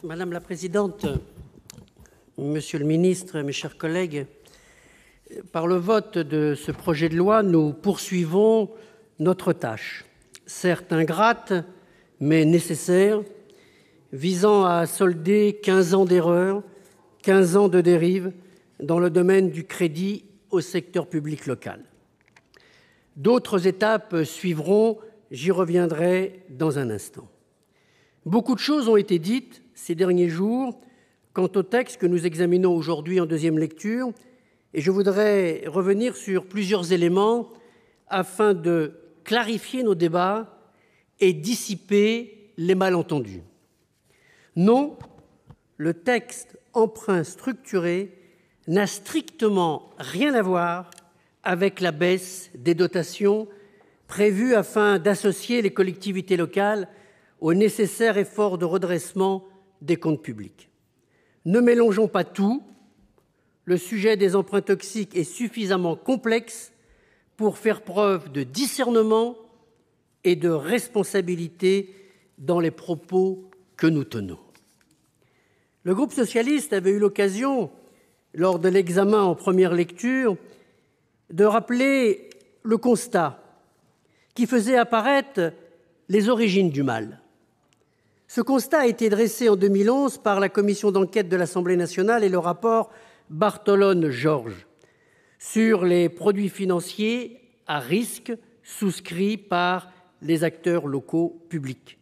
Madame la présidente, monsieur le ministre, mes chers collègues, par le vote de ce projet de loi, nous poursuivons notre tâche, certes ingrate, mais nécessaire, visant à solder 15 ans d'erreurs, 15 ans de dérives dans le domaine du crédit au secteur public local. D'autres étapes suivront, j'y reviendrai dans un instant. Beaucoup de choses ont été dites ces derniers jours quant au texte que nous examinons aujourd'hui en deuxième lecture, et je voudrais revenir sur plusieurs éléments afin de clarifier nos débats et dissiper les malentendus. Non, le texte emprunt structuré n'a strictement rien à voir avec la baisse des dotations prévues afin d'associer les collectivités locales au nécessaire effort de redressement des comptes publics. Ne mélangeons pas tout. Le sujet des emprunts toxiques est suffisamment complexe pour faire preuve de discernement et de responsabilité dans les propos que nous tenons. Le groupe socialiste avait eu l'occasion, lors de l'examen en première lecture, de rappeler le constat qui faisait apparaître les origines du mal. Ce constat a été dressé en 2011 par la commission d'enquête de l'Assemblée nationale et le rapport Bartolone-Georges sur les produits financiers à risque souscrits par les acteurs locaux publics.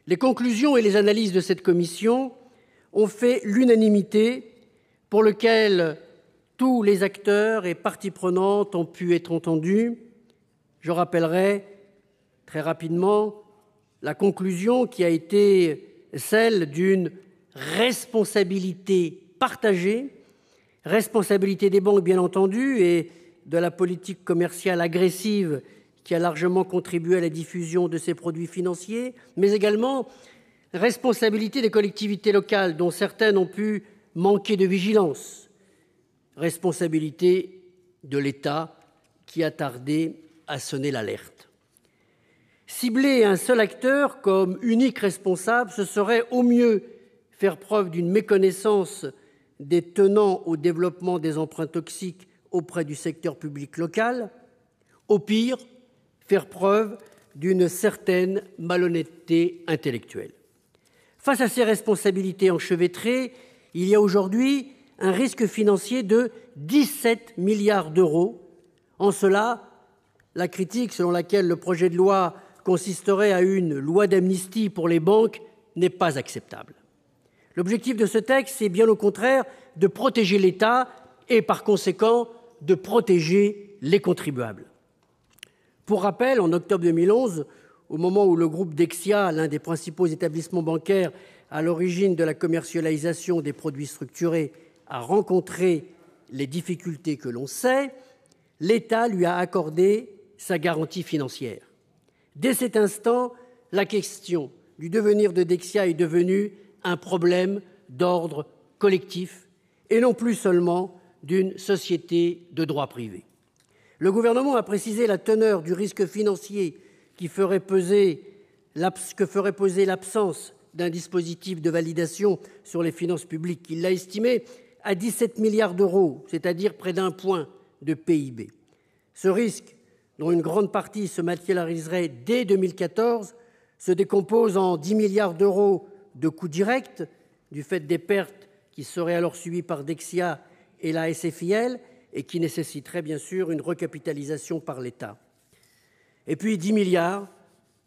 Les conclusions et les analyses de cette commission ont fait l'unanimité pour lequel tous les acteurs et parties prenantes ont pu être entendus. Je rappellerai très rapidement la conclusion qui a été celle d'une responsabilité partagée, responsabilité des banques bien entendu et de la politique commerciale agressive qui a largement contribué à la diffusion de ces produits financiers, mais également responsabilité des collectivités locales dont certaines ont pu manquer de vigilance, responsabilité de l'État qui a tardé à sonner l'alerte. Cibler un seul acteur comme unique responsable, ce serait au mieux faire preuve d'une méconnaissance des tenants au développement des emprunts toxiques auprès du secteur public local, au pire, faire preuve d'une certaine malhonnêteté intellectuelle. Face à ces responsabilités enchevêtrées, il y a aujourd'hui un risque financier de 17 milliards d'euros. En cela, la critique selon laquelle le projet de loi consisterait à une loi d'amnistie pour les banques n'est pas acceptable. L'objectif de ce texte, c'est bien au contraire de protéger l'État et, par conséquent, de protéger les contribuables. Pour rappel, en octobre 2011, au moment où le groupe Dexia, l'un des principaux établissements bancaires à l'origine de la commercialisation des produits structurés, a rencontré les difficultés que l'on sait, l'État lui a accordé sa garantie financière. Dès cet instant, la question du devenir de Dexia est devenue un problème d'ordre collectif et non plus seulement d'une société de droit privé. Le gouvernement a précisé la teneur du risque financier que ferait peser l'absence d'un dispositif de validation sur les finances publiques. Il l'a estimé à 17 milliards d'euros, c'est-à-dire près d'un point de PIB. Ce risque, dont une grande partie se matérialiserait dès 2014, se décompose en 10 milliards d'euros de coûts directs, du fait des pertes qui seraient alors subies par Dexia et la SFIL, et qui nécessiteraient bien sûr une recapitalisation par l'État. Et puis 10 milliards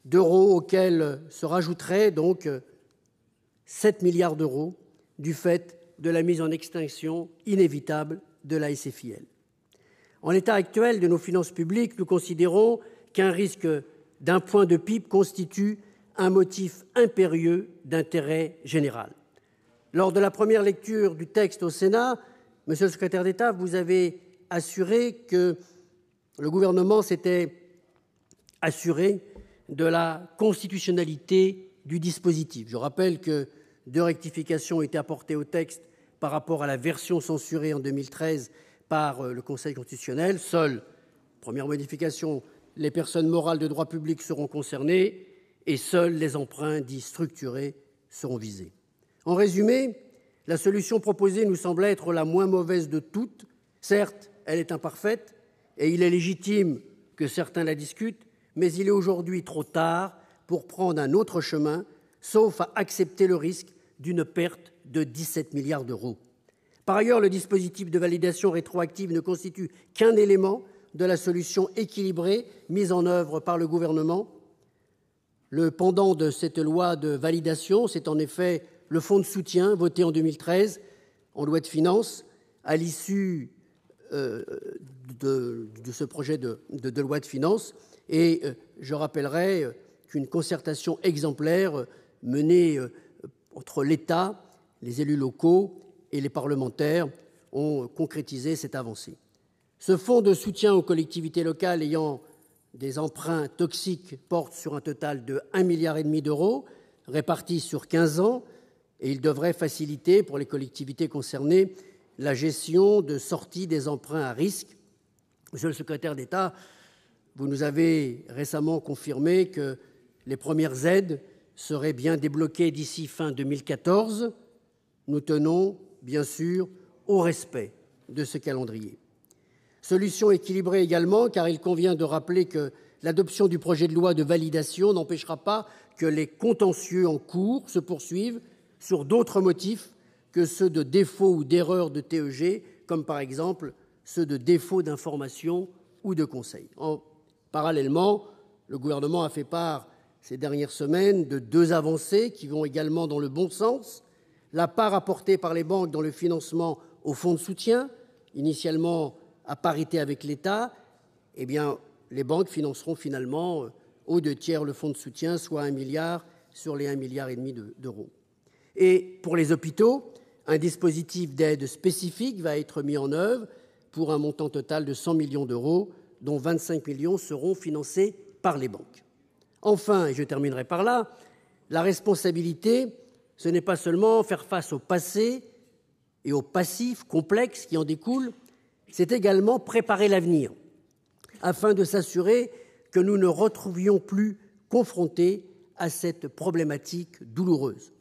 d'euros auxquels se rajouteraient donc 7 milliards d'euros du fait de la mise en extinction inévitable de la SFIL. En l'état actuel de nos finances publiques, nous considérons qu'un risque d'un point de PIB constitue un motif impérieux d'intérêt général. Lors de la première lecture du texte au Sénat, Monsieur le secrétaire d'État, vous avez assuré que le gouvernement s'était assuré de la constitutionnalité du dispositif. Je rappelle que 2 rectifications ont été apportées au texte par rapport à la version censurée en 2013 par le Conseil constitutionnel. Seule, première modification, les personnes morales de droit public seront concernées et seuls les emprunts dits structurés seront visés. En résumé, la solution proposée nous semble être la moins mauvaise de toutes. Certes, elle est imparfaite et il est légitime que certains la discutent, mais il est aujourd'hui trop tard pour prendre un autre chemin, sauf à accepter le risque d'une perte de 17 milliards d'euros. Par ailleurs, le dispositif de validation rétroactive ne constitue qu'un élément de la solution équilibrée mise en oeuvre par le Gouvernement. Le pendant de cette loi de validation, c'est en effet le fonds de soutien voté en 2013 en loi de finances à l'issue de ce projet de loi de finances. Et je rappellerai qu'une concertation exemplaire menée entre l'État, les élus locaux et les parlementaires ont concrétisé cette avancée. Ce fonds de soutien aux collectivités locales ayant des emprunts toxiques porte sur un total de 1,5 milliard d'euros répartis sur 15 ans et il devrait faciliter pour les collectivités concernées la gestion de sortie des emprunts à risque. Monsieur le secrétaire d'État, vous nous avez récemment confirmé que les premières aides seraient bien débloquées d'ici fin 2014. Nous tenons, bien sûr, au respect de ce calendrier. Solution équilibrée également, car il convient de rappeler que l'adoption du projet de loi de validation n'empêchera pas que les contentieux en cours se poursuivent sur d'autres motifs que ceux de défaut ou d'erreur de TEG, comme par exemple ceux de défaut d'information ou de conseil. Parallèlement, le Gouvernement a fait part ces dernières semaines de 2 avancées qui vont également dans le bon sens. La part apportée par les banques dans le financement au fonds de soutien, initialement à parité avec l'État, eh bien, les banques financeront finalement aux 2 tiers le fonds de soutien, soit 1 milliard sur les 1,5 milliard d'euros. Et pour les hôpitaux, un dispositif d'aide spécifique va être mis en œuvre pour un montant total de 100 millions d'euros, dont 25 millions seront financés par les banques. Enfin, et je terminerai par là, la responsabilité, ce n'est pas seulement faire face au passé et aux passifs complexes qui en découlent, c'est également préparer l'avenir, afin de s'assurer que nous ne retrouvions plus confrontés à cette problématique douloureuse.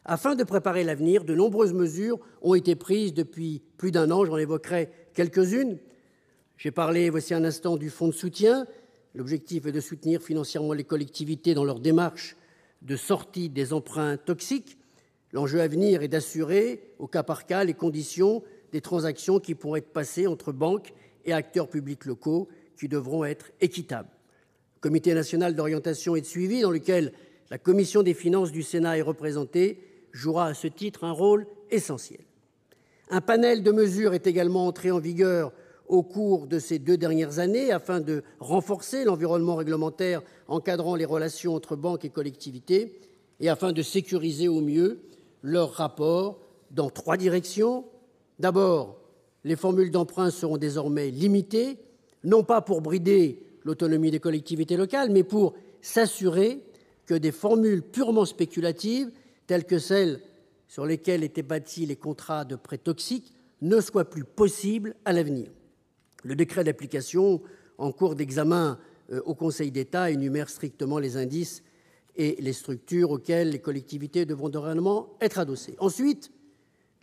Afin de préparer l'avenir, de nombreuses mesures ont été prises depuis plus d'1 an, j'en évoquerai quelques-unes. J'ai parlé, voici un instant, du fonds de soutien. L'objectif est de soutenir financièrement les collectivités dans leur démarche de sortie des emprunts toxiques. L'enjeu à venir est d'assurer, au cas par cas, les conditions des transactions qui pourraient être passées entre banques et acteurs publics locaux qui devront être équitables. Le Comité national d'orientation et de suivi, dans lequel la Commission des finances du Sénat est représentée, jouera à ce titre un rôle essentiel. Un panel de mesures est également entré en vigueur au cours de ces 2 dernières années afin de renforcer l'environnement réglementaire encadrant les relations entre banques et collectivités et afin de sécuriser au mieux leurs rapports dans 3 directions. D'abord, les formules d'emprunt seront désormais limitées, non pas pour brider l'autonomie des collectivités locales, mais pour s'assurer que des formules purement spéculatives, telles que celles sur lesquelles étaient bâtis les contrats de prêts toxiques, ne soient plus possibles à l'avenir. Le décret d'application en cours d'examen au Conseil d'État énumère strictement les indices et les structures auxquelles les collectivités devront dorénavant être adossées. Ensuite,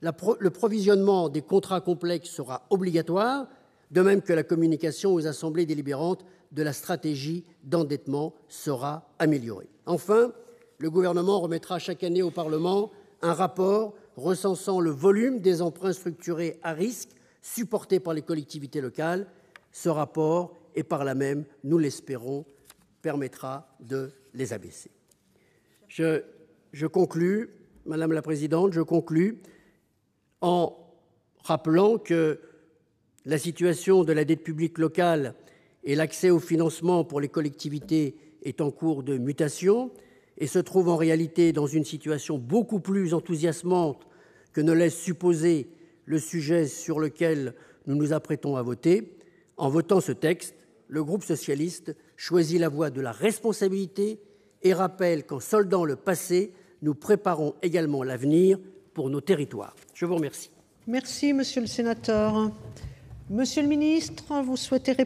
le provisionnement des contrats complexes sera obligatoire, de même que la communication aux assemblées délibérantes de la stratégie d'endettement sera améliorée. Enfin, le Gouvernement remettra chaque année au Parlement un rapport recensant le volume des emprunts structurés à risque supportés par les collectivités locales. Ce rapport, et par là même, nous l'espérons, permettra de les abaisser. Je conclus, Madame la Présidente, en rappelant que la situation de la dette publique locale et l'accès au financement pour les collectivités est en cours de mutation et se trouve en réalité dans une situation beaucoup plus enthousiasmante que ne laisse supposer le sujet sur lequel nous nous apprêtons à voter. En votant ce texte, le groupe socialiste choisit la voie de la responsabilité et rappelle qu'en soldant le passé, nous préparons également l'avenir pour nos territoires. Je vous remercie. Merci, monsieur le sénateur. Monsieur le ministre, vous souhaitez répondre ?